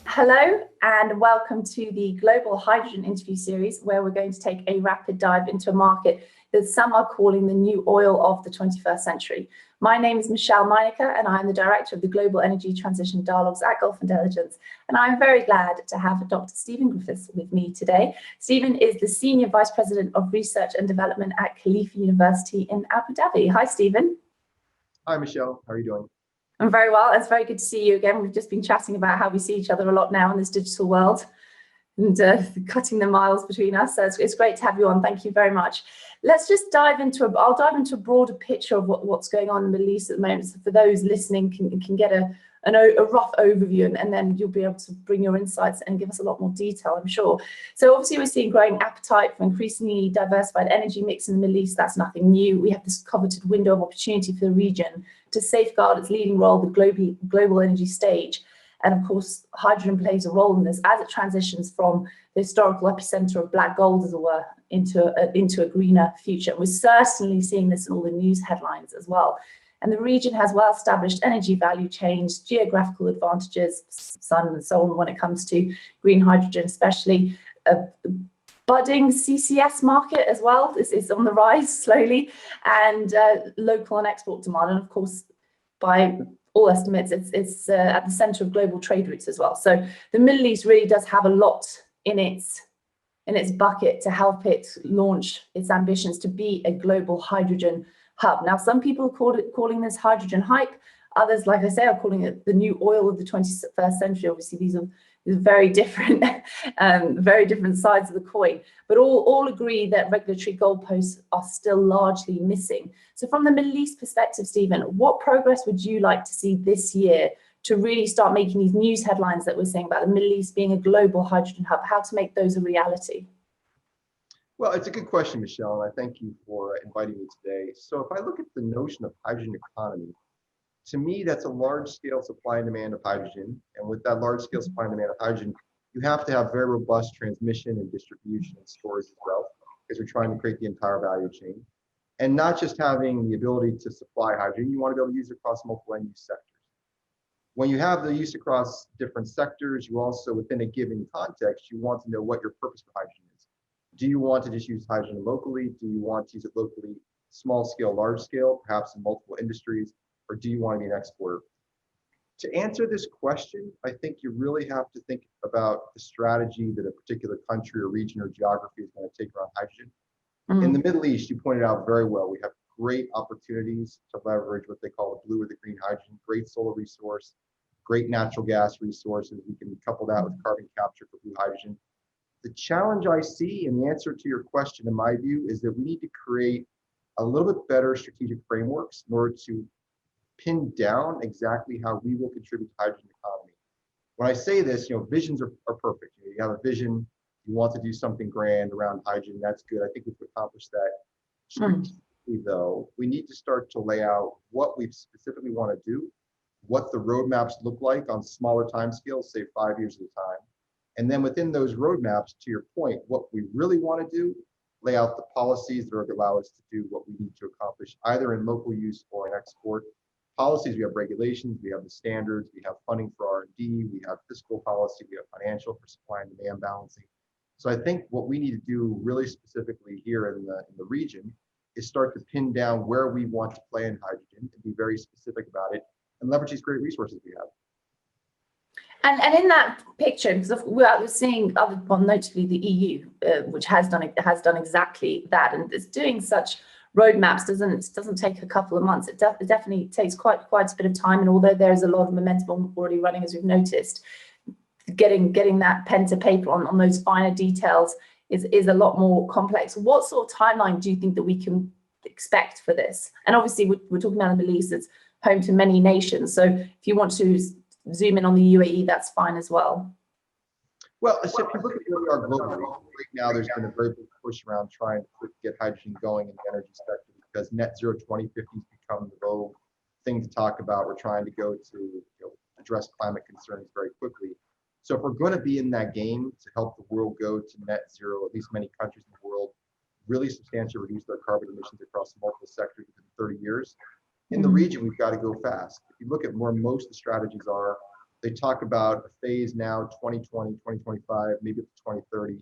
Hello and welcome to the Global Hydrogen interview series, where we're going to take a rapid dive into a market that some are calling the new oil of the 21st century. My name is 𝗦𝗵𝟐𝗱𝗫 and I'm the Director of the Global Energy Transition Dialogues at Gulf Intelligence. And I'm very glad to have Dr. Stephen Griffiths with me today. Stephen is the Senior Vice President of Research and Development at 𝗏𝗄𝗏 University in Abu Dhabi. Hi, Stephen. Hi, Michelle. How are you doing? I'm very well. It's very good to see you again. We've just been chatting about how we see each other a lot now in this digital world and cutting the miles between us. So it's great to have you on. Thank you very much. Let's just dive into I'll dive into a broader picture of what's going on in the Middle East at the moment. So for those listening can get a rough overview, and then you'll be able to bring your insights and give us a lot more detail, I'm sure. So obviously we're seeing growing appetite for increasingly diversified energy mix in the Middle East. That's nothing new. We have this coveted window of opportunity for the region to safeguard its leading role with global energy stage. And of course, hydrogen plays a role in this as it transitions from the historical epicenter of black gold, as it were, into a greener future. We're certainly seeing this in all the news headlines as well. And the region has well-established energy value chains, geographical advantages, sun and so on when it comes to green hydrogen, especially a budding CCS market as well. This is on the rise slowly, and local and export demand. And of course, by all estimates, it's at the center of global trade routes as well. So the Middle East really does have a lot in its bucket to help it launch its ambitions to be a global hydrogen hub. Now, some people are calling this hydrogen hype. Others, like I say, are calling it the new oil of the 21st century. Obviously, these are very different, very different sides of the coin. But all agree that regulatory goalposts are still largely missing. So, from the Middle East perspective, Stephen, what progress would you like to see this year to really start making these news headlines that we're saying about the Middle East being a global hydrogen hub? How to make those a reality? Well, it's a good question, Michelle, and I thank you for inviting me today. So if I look at the notion of hydrogen economy, to me, that's a large-scale supply and demand of hydrogen. And with that large-scale supply and demand of hydrogen, you have to have very robust transmission and distribution and storage as well, because we're trying to create the entire value chain. And not just having the ability to supply hydrogen, you want to be able to use it across multiple end-use sectors. When you have the use across different sectors, you also, within a given context, you want to know what your purpose for hydrogen is. Do you want to just use hydrogen locally? Do you want to use it locally, small scale, large scale, perhaps in multiple industries, or do you want to be an exporter? To answer this question, I think you really have to think about the strategy that a particular country or region or geography is going to take around hydrogen. In the Middle East, you pointed out very well, we have great opportunities to leverage what they call the blue or the green hydrogen, great solar resource, great natural gas resources. We can couple that with carbon capture for blue hydrogen. The challenge I see, and the answer to your question, in my view, is that we need to create a little bit better strategic frameworks in order to pin down exactly how we will contribute to hydrogen economy. When I say this, visions are perfect. You have a vision, you want to do something grand around hydrogen, that's good. I think we've accomplished that. Strategically, though, we need to start to lay out what we specifically want to do, what the roadmaps look like on smaller timescales, say 5 years at a time. And then within those roadmaps, to your point, what we really want to do, lay out the policies that allow us to do what we need to accomplish, either in local use or in export. Policies, we have regulations, we have the standards, we have funding for R&D, we have fiscal policy, we have financial for supply and demand balancing. So I think what we need to do really specifically here in the region is start to pin down where we want to play in hydrogen and be very specific about it and leverage these great resources we have. And in that picture, because we're seeing notably the EU, which has done exactly that, and it's doing such roadmaps doesn't take a couple of months. It definitely takes quite a bit of time. And although there is a lot of momentum already running, as we've noticed, getting that pen to paper on those finer details is a lot more complex. What sort of timeline do you think that we can expect for this? And obviously, we're talking about the Middle East. It's home to many nations. So if you want to zoom in on the UAE, that's fine as well. Well, so if you look at where we are globally, right now there's been a very big push around trying to get hydrogen going in the energy sector because net zero 2050 has become the vogue thing to talk about. We're trying to go to address climate concerns very quickly. So if we're going to be in that game to help the world go to net zero, at least many countries in the world really substantially reduce their carbon emissions across multiple sectors within 30 years. In the region, we've got to go fast. If you look at where most of the strategies are, they talk about a phase now, 2020, 2025, maybe up to 2030,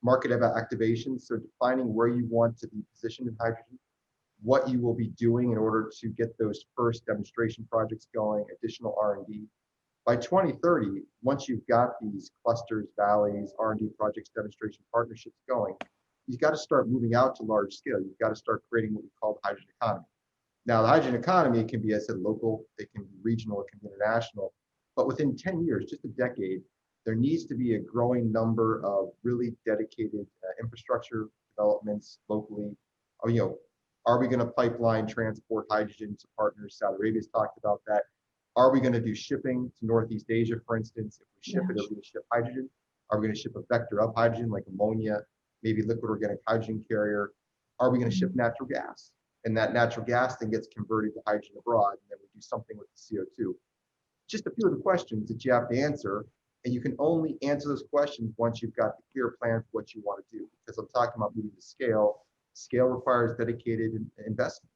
market activation. So defining where you want to be positioned in hydrogen, what you will be doing in order to get those first demonstration projects going, additional R&D. By 2030, once you've got these clusters, valleys, R&D projects, demonstration partnerships going, you've got to start moving out to large scale. You've got to start creating what we call the hydrogen economy. Now, the hydrogen economy can be, as I said, local, it can be regional, it can be international, but within 10 years, just a decade, there needs to be a growing number of really dedicated infrastructure developments locally. Are we going to pipeline transport hydrogen to partners? Saudi Arabia's talked about that. Are we going to do shipping to Northeast Asia, for instance? If we ship it, are we going to ship hydrogen? Are we going to ship a vector of hydrogen like ammonia, maybe liquid organic hydrogen carrier? Are we going to ship natural gas? And that natural gas then gets converted to hydrogen abroad, and then we do something with the CO2. Just a few of the questions that you have to answer, and you can only answer those questions once you've got the clear plan for what you want to do. Because I'm talking about moving to scale. Scale requires dedicated investment.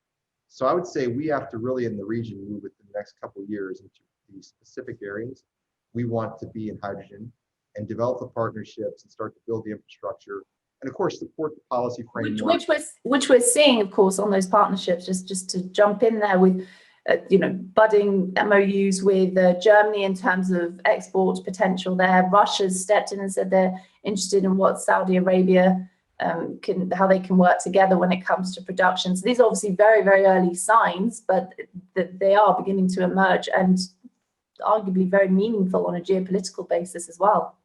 So I would say we have to really, in the region, move within the next couple of years into the specific areas we want to be in hydrogen and develop the partnerships and start to build the infrastructure. And of course, support the policy framework. Which we're seeing, of course, on those partnerships, just to jump in there with, budding MOUs with Germany in terms of export potential there. Russia's stepped in and said they're interested in what Saudi Arabia how they can work together when it comes to production. So these are obviously very, very early signs, but they are beginning to emerge and arguably very meaningful on a geopolitical basis as well.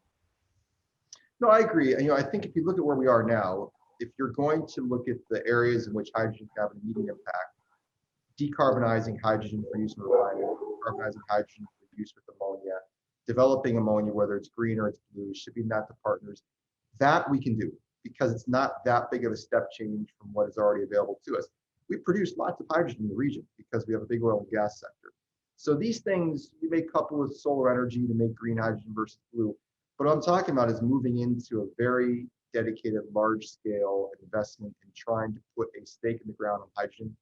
No, I agree. I think if you look at where we are now, if you're going to look at the areas in which hydrogen can have an immediate impact, decarbonizing hydrogen for use in refining, decarbonizing hydrogen for use with ammonia, developing ammonia, whether it's green or it's blue, shipping that to partners, that we can do because it's not that big of a step change from what is already available to us. We produce lots of hydrogen in the region because we have a big oil and gas sector. So these things you may couple with solar energy to make green hydrogen versus blue. But what I'm talking about is moving into a very dedicated, large-scale investment in trying to put a stake in the ground on hydrogen.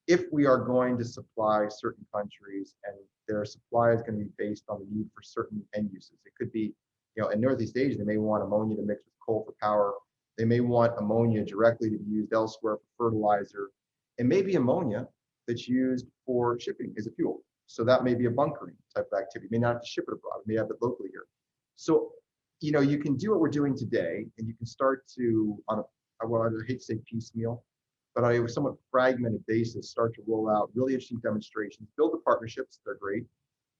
If we are going to supply certain countries and their supply is going to be based on the need for certain end uses, it could be, in Northeast Asia, they may want ammonia to mix with coal for power. They may want ammonia directly to be used elsewhere for fertilizer. It may be ammonia that's used for shipping as a fuel. So that may be a bunkering type of activity. You may not have to ship it abroad. You may have it locally here. So, you can do what we're doing today, and you can start to, I hate to say piecemeal, but on a somewhat fragmented basis, start to roll out really interesting demonstrations, build the partnerships, they're great.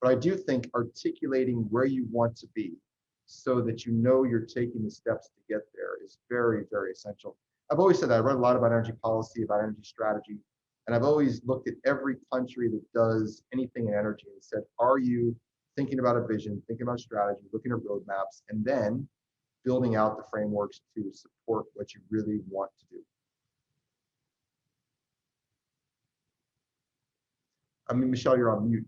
But I do think articulating where you want to be so that you're taking the steps to get there is very, very essential. I've always said that. I read a lot about energy policy, about energy strategy, and I've always looked at every country that does anything in energy and said, are you thinking about a vision, thinking about strategy, looking at roadmaps, and then building out the frameworks to support what you really want to do? Michelle, you're on mute.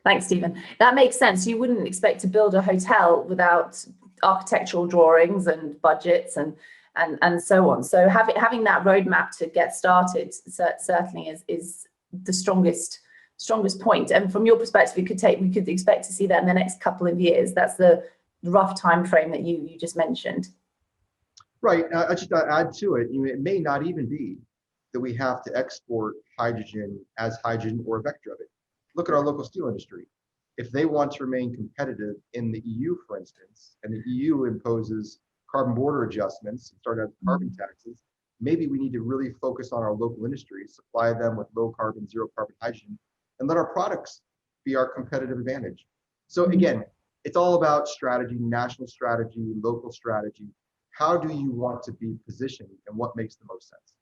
Thanks, Stephen. That makes sense. You wouldn't expect to build a hotel without architectural drawings and budgets and so on. So having that roadmap to get started certainly is the strongest point. And from your perspective, we could expect to see that in the next couple of years. That's the rough time frame that you just mentioned. Right. I just add to it. It may not even be that we have to export hydrogen as hydrogen or a vector of it. Look at our local steel industry. If they want to remain competitive in the EU, for instance, and the EU imposes carbon border adjustments and start out carbon taxes, maybe we need to really focus on our local industries, supply them with low carbon, zero carbon hydrogen, and let our products be our competitive advantage. So again, it's all about strategy, national strategy, local strategy. How do you want to be positioned and what makes the most sense?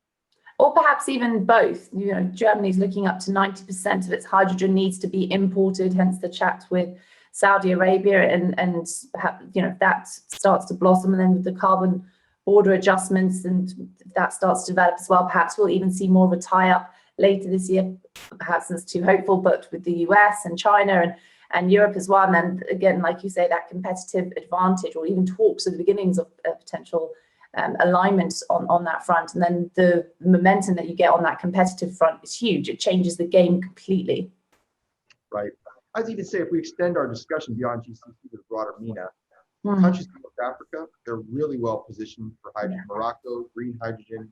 Or perhaps even both. Germany's looking up to 90% of its hydrogen needs to be imported, hence the chat with Saudi Arabia, and perhaps, that starts to blossom, and then with the carbon border adjustments, and that starts to develop as well, perhaps we'll even see more of a tie-up later this year. Perhaps it's too hopeful, but with the US and China and Europe as well. And then again, like you say, that competitive advantage, or even talks of the beginnings of a potential alignment on that front. And then the momentum that you get on that competitive front is huge. It changes the game completely. Right. I'd even say if we extend our discussion beyond GCC to the broader MENA, countries in North Africa, they're really well positioned for hydrogen. Morocco, green hydrogen,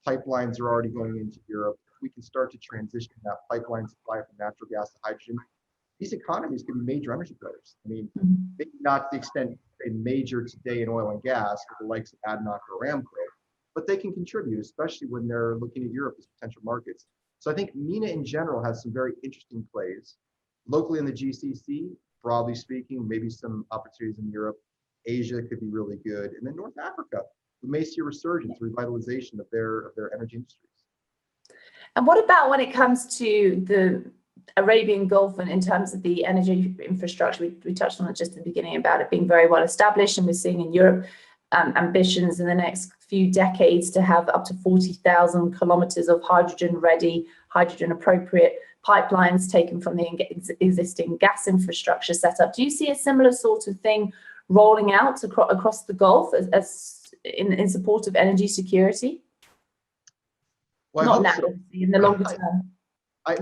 pipelines are already going into Europe. If we can start to transition that pipeline supply from natural gas to hydrogen, these economies could be major energy players. I mean, maybe not to the extent they major today in oil and gas with the likes of ADNOC or Aramco, but they can contribute, especially when they're looking at Europe as potential markets. So I think MENA in general has some very interesting plays. Locally in the GCC, broadly speaking, maybe some opportunities in Europe. Asia could be really good. And then North Africa, we may see a resurgence, revitalization of their energy industries. And what about when it comes to the Arabian Gulf and in terms of the energy infrastructure? We touched on it just at the beginning about it being very well established, and we're seeing in Europe ambitions in the next few decades to have up to 40,000 kilometers of hydrogen-ready, hydrogen-appropriate pipelines taken from the existing gas infrastructure set up. Do you see a similar sort of thing rolling out across the Gulf as in support of energy security? Well, not now, so. In the longer term. I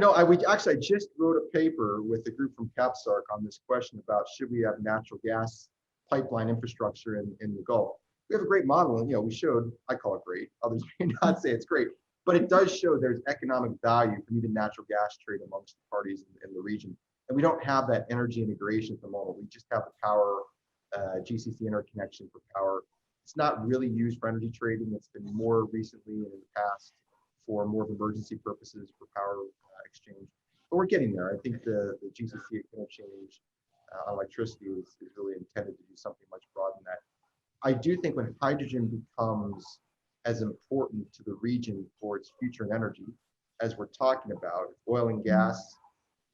just wrote a paper with a group from 𝗏𝗏𝗃𝗀 on this question about should we have natural gas pipeline infrastructure in the Gulf. We have a great model, and we showed, I call it great, others may not say it's great, but it does show there's economic value from even natural gas trade amongst the parties in the region. And we don't have that energy integration at the moment. We just have the power, GCC interconnection for power. It's not really used for energy trading. It's been more recently and in the past for more of emergency purposes for power exchange. But we're getting there. I think the GCC interchange on electricity is really intended to do something much broader than that. I do think when hydrogen becomes as important to the region for its future in energy, as we're talking about, oil and gas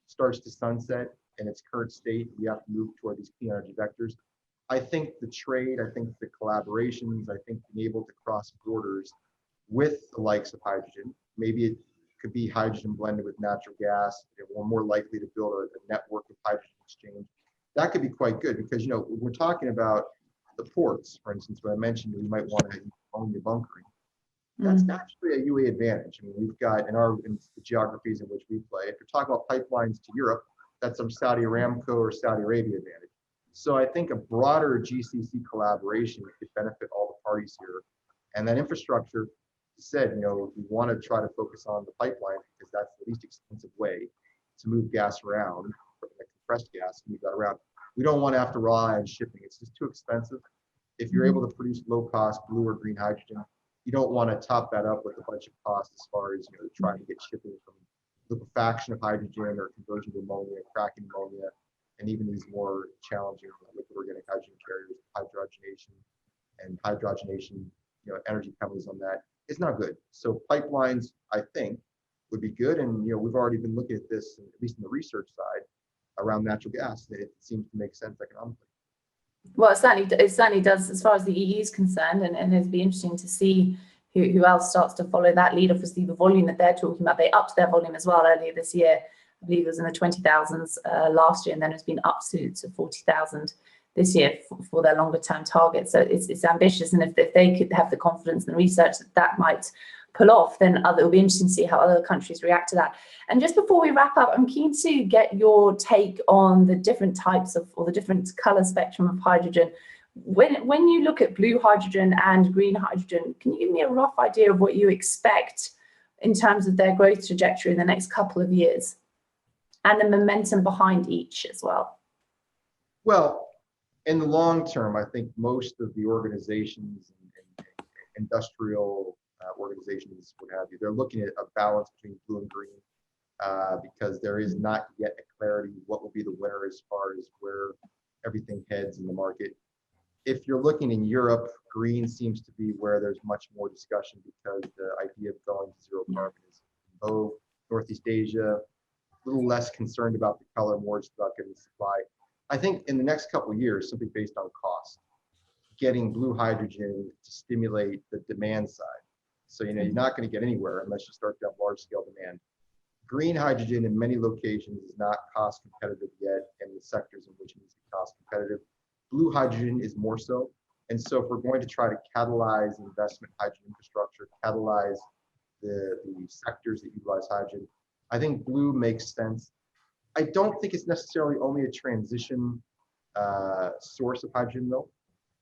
starts to sunset in its current state, we have to move toward these clean energy vectors. I think the trade, I think the collaborations, I think being able to cross borders with the likes of hydrogen, maybe it could be hydrogen blended with natural gas, we're more likely to build a network of hydrogen exchange. That could be quite good because, we're talking about the ports, for instance, when I mentioned we might want to own the bunkering. That's naturally a UA advantage. I mean, we've got in the geographies in which we play, if you're talking about pipelines to Europe, that's some Saudi Aramco or Saudi Arabia advantage. So I think a broader GCC collaboration could benefit all the parties here. And that infrastructure said, we want to try to focus on the pipeline because that's the least expensive way to move gas around, compressed gas, move that around. We don't want to have to rely on shipping. It's just too expensive. If you're able to produce low-cost blue or green hydrogen, you don't want to top that up with a bunch of costs as far as trying to get shipping from liquefaction of hydrogen or conversion to ammonia, cracking ammonia, and even these more challenging liquid organic hydrogen carriers, hydrogenation, energy companies on that. It's not good. So pipelines, I think, would be good. And we've already been looking at this, at least in the research side, around natural gas. It seems to make sense economically. Well, it certainly does as far as the EU is concerned, and it'd be interesting to see who else starts to follow that lead. Obviously, the volume that they're talking about, they upped their volume as well earlier this year. I believe it was in the 20,000s last year, and then it's been up to 40,000 this year for their longer term target. So it's ambitious, and if they could have the confidence and research that might pull off, then it'll be interesting to see how other countries react to that. And just before we wrap up, I'm keen to get your take on the different types of, or the different color spectrum of hydrogen. When you look at blue hydrogen and green hydrogen, can you give me a rough idea of what you expect in terms of their growth trajectory in the next couple of years and the momentum behind each as well? Well, in the long term, I think most of the organizations and industrial organizations, what have you, they're looking at a balance between blue and green because there is not yet a clarity what will be the winner as far as where everything heads in the market. If you're looking in Europe, green seems to be where there's much more discussion because the idea of going to zero carbon is low. Northeast Asia, a little less concerned about the color, more just about getting supply. I think in the next couple of years, simply based on cost, getting blue hydrogen to stimulate the demand side. So, you're not going to get anywhere unless you start to have large scale demand. Green hydrogen in many locations is not cost competitive yet in the sectors in which it needs to be cost competitive. Blue hydrogen is more so. And so if we're going to try to catalyze investment in hydrogen infrastructure, catalyze the sectors that utilize hydrogen, I think blue makes sense. I don't think it's necessarily only a transition source of hydrogen, though.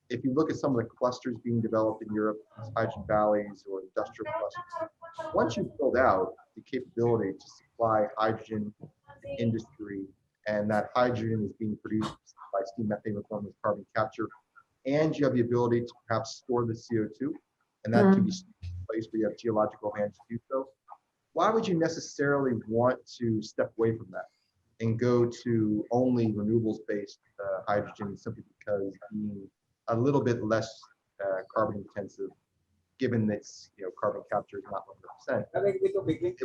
If you look at some of the clusters being developed in Europe, hydrogen valleys or industrial clusters, once you build out the capability to supply hydrogen to industry, and that hydrogen is being produced by steam methane reform with carbon capture, and you have the ability to perhaps store the CO2, and that can be a place where you have geological advantage to do so, why would you necessarily want to step away from that and go to only renewables-based hydrogen simply because being a little bit less carbon intensive, given that carbon capture is not 100%?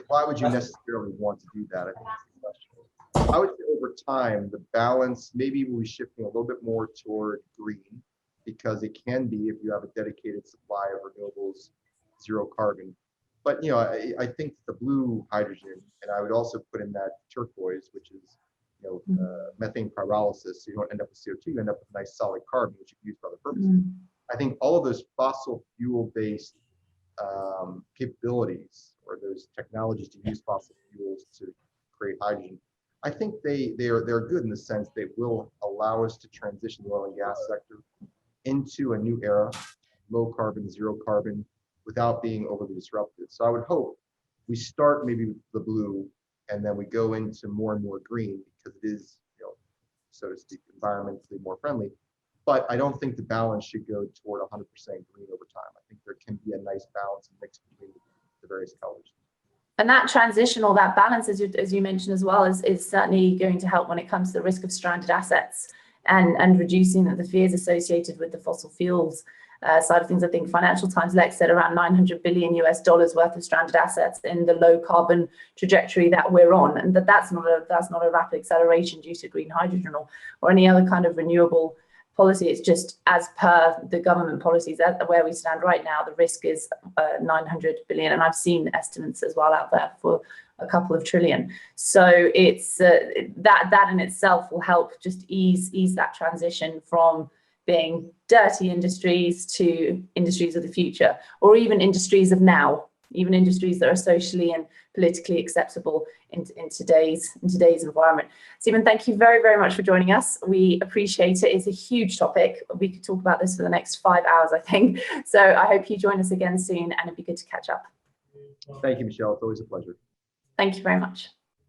Why would you necessarily want to do that? I think that's the question. I would say over time, the balance maybe will be shifting a little bit more toward green, because it can be if you have a dedicated supply of renewables, zero carbon. But I think the blue hydrogen, and I would also put in that turquoise, which is methane pyrolysis, so you don't end up with CO2, you end up with nice solid carbon, which you can use for other purposes. I think all of those fossil fuel-based capabilities, or those technologies to use fossil fuels to create hydrogen, I think they're good in the sense they will allow us to transition the oil and gas sector into a new era, low carbon, zero carbon, without being overly disruptive. So I would hope we start maybe with the blue, and then we go into more and more green, because it is, so to speak, environmentally more friendly. But I don't think the balance should go toward 100% green over time. I think there can be a nice balance and mix between the various colors. And that transition, or that balance, as you mentioned as well, is certainly going to help when it comes to the risk of stranded assets and reducing the fears associated with the fossil fuels side of things. I think Financial Times Lex said around $900 billion worth of stranded assets in the low carbon trajectory that we're on, and that's not a rapid acceleration due to green hydrogen or any other kind of renewable policy. It's just as per the government policies where we stand right now, the risk is 900 billion, and I've seen estimates as well out there for a couple of trillion. So it's that in itself will help just ease that transition from being dirty industries to industries of the future, or even industries of now, even industries that are socially and politically acceptable in today's environment. Stephen, thank you very, very much for joining us. We appreciate it. It's a huge topic. We could talk about this for the next 5 hours, I think. So I hope you join us again soon, and it'd be good to catch up. Thank you, Michelle. It's always a pleasure. Thank you very much.